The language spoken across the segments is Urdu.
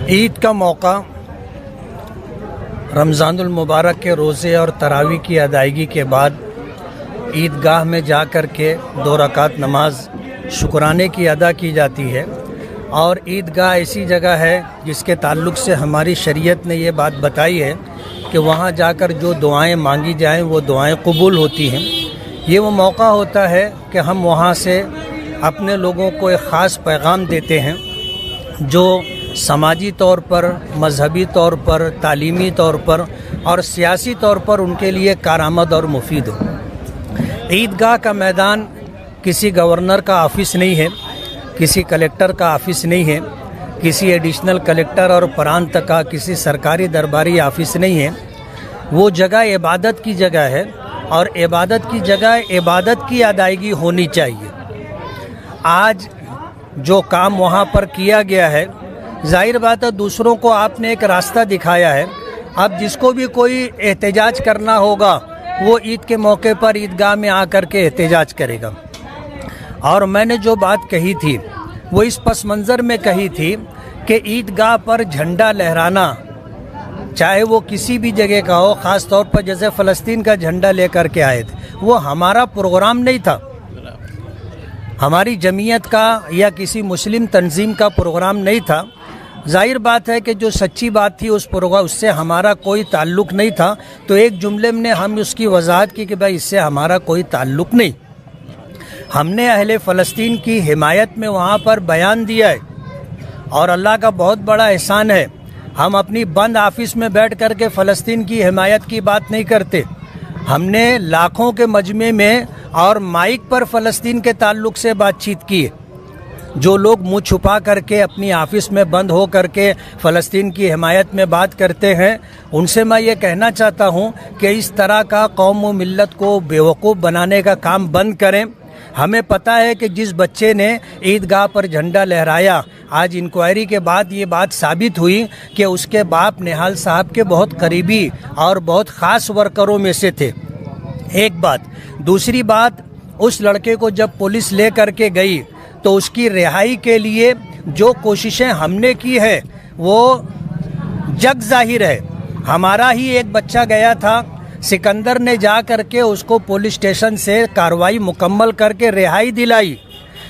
عید کا موقع رمضان المبارک کے روزے اور تراویح کی ادائیگی کے بعد عیدگاہ میں جا کر کے 2 رکعت نماز شکرانے کی ادا کی جاتی ہے، اور عیدگاہ ایسی جگہ ہے جس کے تعلق سے ہماری شریعت نے یہ بات بتائی ہے کہ وہاں جا کر جو دعائیں مانگی جائیں وہ دعائیں قبول ہوتی ہیں۔ یہ وہ موقع ہوتا ہے کہ ہم وہاں سے اپنے لوگوں کو ایک خاص پیغام دیتے ہیں جو سماجی طور پر، مذہبی طور پر، تعلیمی طور پر اور سیاسی طور پر ان کے لیے کارآمد اور مفید ہو۔ عیدگاہ کا میدان کسی گورنر کا آفس نہیں ہے، کسی کلیکٹر کا آفس نہیں ہے، کسی ایڈیشنل کلیکٹر اور پرانت کا کسی سرکاری درباری آفس نہیں ہے۔ وہ جگہ عبادت کی جگہ ہے، اور عبادت کی جگہ عبادت کی ادائیگی ہونی چاہیے۔ آج جو کام وہاں پر کیا گیا ہے، ظاہر بات ہے دوسروں کو آپ نے ایک راستہ دکھایا ہے۔ اب جس کو بھی کوئی احتجاج کرنا ہوگا وہ عید کے موقع پر عیدگاہ میں آ کر کے احتجاج کرے گا۔ اور میں نے جو بات کہی تھی وہ اس پس منظر میں کہی تھی کہ عیدگاہ پر جھنڈا لہرانا، چاہے وہ کسی بھی جگہ کا ہو، خاص طور پر جیسے فلسطین کا جھنڈا لے کر کے آئے تھے، وہ ہمارا پروگرام نہیں تھا، ہماری جمعیت کا یا کسی مسلم تنظیم کا پروگرام نہیں تھا۔ ظاہر بات ہے کہ جو سچی بات تھی اس پروگرام اس سے ہمارا کوئی تعلق نہیں تھا، تو ایک جملے میں ہم اس کی وضاحت کی کہ بھائی اس سے ہمارا کوئی تعلق نہیں۔ ہم نے اہل فلسطین کی حمایت میں وہاں پر بیان دیا ہے، اور اللہ کا بہت بڑا احسان ہے، ہم اپنی بند آفس میں بیٹھ کر کے فلسطین کی حمایت کی بات نہیں کرتے۔ ہم نے لاکھوں کے مجمع میں اور مائک پر فلسطین کے تعلق سے بات چیت کی ہے۔ جو لوگ منہ چھپا کر کے اپنی آفس میں بند ہو کر کے فلسطین کی حمایت میں بات کرتے ہیں، ان سے میں یہ کہنا چاہتا ہوں کہ اس طرح کا قوم و ملت کو بیوقوف بنانے کا کام بند کریں۔ ہمیں پتہ ہے کہ جس بچے نے عیدگاہ پر جھنڈا لہرایا، آج انکوائری کے بعد یہ بات ثابت ہوئی کہ اس کے باپ نہال صاحب کے بہت قریبی اور بہت خاص ورکروں میں سے تھے۔ ایک بات۔ دوسری بات، اس لڑکے کو جب پولیس لے کر کے گئی تو اس کی رہائی کے لیے جو کوششیں ہم نے کی ہے وہ جگ ظاہر ہے۔ ہمارا ہی ایک بچہ گیا تھا، سکندر نے جا کر کے اس کو پولیس اسٹیشن سے کارروائی مکمل کر کے رہائی دلائی۔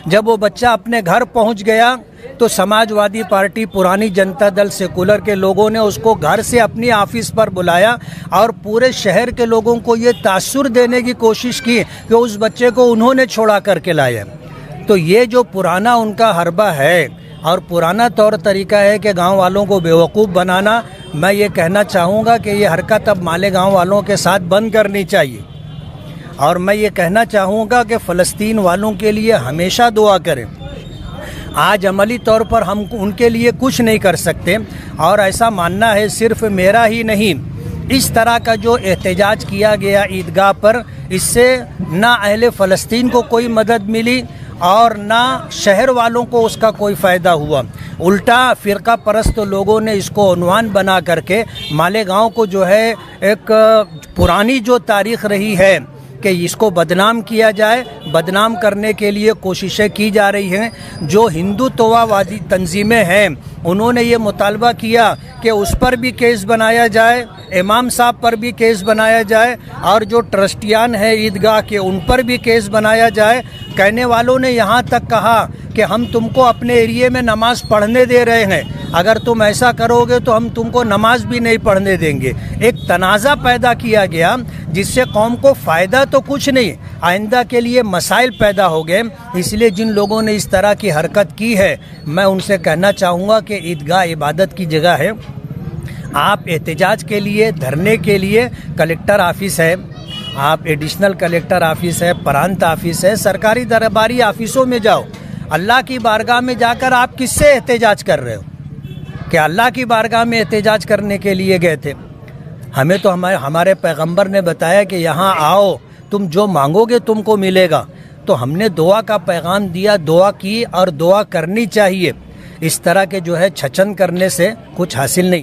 جب وہ بچہ اپنے گھر پہنچ گیا تو سماج وادی پارٹی، پرانی جنتا دل، سیکولر کے لوگوں نے اس کو گھر سے اپنی آفس پر بلایا اور پورے شہر کے لوگوں کو یہ تاثر دینے کی کوشش کی کہ اس بچے کو انہوں نے چھوڑا کر کے لایا۔ تو یہ جو پرانا ان کا حربہ ہے اور پرانا طور طریقہ ہے کہ گاؤں والوں کو بیوقوف بنانا، میں یہ کہنا چاہوں گا کہ یہ حرکت اب مالیگاؤں والوں کے ساتھ بند کرنی چاہیے۔ اور میں یہ کہنا چاہوں گا کہ فلسطین والوں کے لیے ہمیشہ دعا کریں۔ آج عملی طور پر ہم ان کے لیے کچھ نہیں کر سکتے، اور ایسا ماننا ہے صرف میرا ہی نہیں، اس طرح کا جو احتجاج کیا گیا عیدگاہ پر، اس سے نہ اہل فلسطین کو کوئی مدد ملی اور نہ شہر والوں کو اس کا کوئی فائدہ ہوا۔ الٹا فرقہ پرست لوگوں نے اس کو عنوان بنا کر کے مالیگاؤں کو جو ہے ایک پرانی جو تاریخ رہی ہے کہ اس کو بدنام کیا جائے، بدنام کرنے کے لیے کوششیں کی جا رہی ہیں۔ جو ہندوتوا وادی تنظیمیں ہیں انہوں نے یہ مطالبہ کیا کہ اس پر بھی کیس بنایا جائے، امام صاحب پر بھی کیس بنایا جائے، اور جو ٹرسٹیان ہیں عیدگاہ کے ان پر بھی کیس بنایا جائے۔ کہنے والوں نے یہاں تک کہا کہ ہم تم کو اپنے ایریے میں نماز پڑھنے دے رہے ہیں، اگر تم ایسا کرو گے تو ہم تم کو نماز بھی نہیں پڑھنے دیں گے۔ ایک تنازع پیدا کیا گیا جس سے قوم کو فائدہ تو کچھ نہیں، آئندہ کے لیے مسائل پیدا ہو گئے۔ اس لیے جن لوگوں نے اس طرح کی حرکت کی ہے، میں ان سے کہنا چاہوں گا کہ عیدگاہ عبادت کی جگہ ہے۔ آپ احتجاج کے لیے، دھرنے کے لیے کلیکٹر آفس ہے، آپ ایڈیشنل کلیکٹر آفس ہے، پرانت آفس ہے، سرکاری درباری آفسوں میں جاؤ۔ اللہ کی بارگاہ میں جا کر آپ کس سے احتجاج کر رہے ہو؟ کہ اللہ کی بارگاہ میں احتجاج کرنے کے لیے گئے تھے؟ ہمیں تو ہمارے پیغمبر نے بتایا کہ یہاں آؤ، تم جو مانگو گے تم کو ملے گا۔ تو ہم نے دعا کا پیغام دیا، دعا کی، اور دعا کرنی چاہیے۔ اس طرح کے جو ہے چھچن کرنے سے کچھ حاصل نہیں۔